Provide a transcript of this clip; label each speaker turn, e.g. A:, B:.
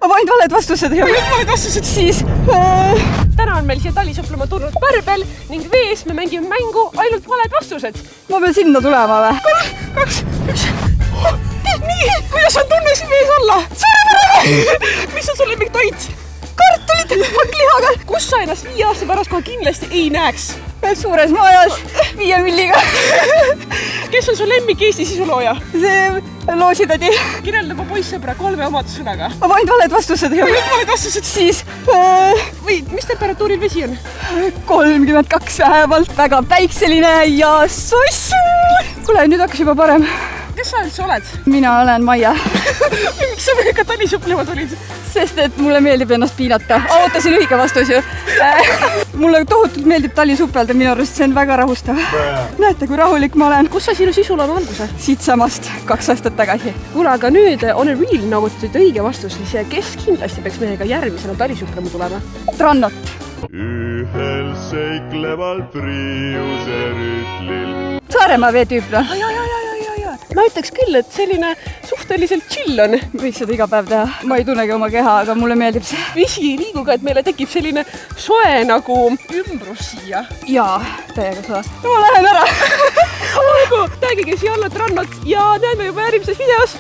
A: Aga ainult valed vastused ei ole.
B: Ainult valed vastused.
A: Siis
B: täna on meil siia talisõplema tulnud Bärbel ning vees me mängime mängu ainult valed vastused.
A: ma pean sinna tulema või?
B: 3, 2, 1. Nii, kuidas on tunne siin vees olla? Suurepärane! Mis on sul lemmiktoit?
A: Kartulid lihaga.
B: Kus sa ennast 5 aasta pärast kohe kindlasti ei näeks?
A: Suures majas 5 milliga.
B: Kes on su lemmik Eesti sisulooja?
A: See loositädi.
B: Kirjelda oma poissõbra 3 omadussõnaga.
A: Aga ainult valed vastused ei ole.
B: Ainult valed vastused.
A: Siis
B: Või mis temperatuuril vesi on?
A: 32 vähemalt, väga päikseline ja soss. Kuule, nüüd hakkas juba parem.
B: Kes sa üldse oled?
A: Mina olen Maia.
B: Miks sa meiega talisõplema tulid?
A: Sest et mulle meeldib ennast piinata. Ootasin õige vastus ju. Mulle tohutult meeldib talisuppelda, minu arust see on väga rahustav. Näete, kui rahulik ma olen.
B: Kus sa sinu sisul on alguse?
A: Siit samast 2 aastat tagasi.
B: Kuule, aga nüüd on real nagu õige vastus, siis kes kindlasti peaks meiega järgmisena talisõplema tulema?
A: Trannot.
C: Ühel seikleval Priuse rütlil.
A: Saaremaa veetüüp.
B: Ma ütleks küll, et selline suhteliselt chill on.
A: Võiks seda iga päev teha. Ma ei tunnegi oma keha, aga mulle meeldib see.
B: Vesi ei liiguga, et meile tekib selline soe nagu ümbrus siia.
A: Jaa, täiega sõlast. No ma lähen ära.
B: Olgu, tagige siia alla Trannot ja näeme juba järgmises videos.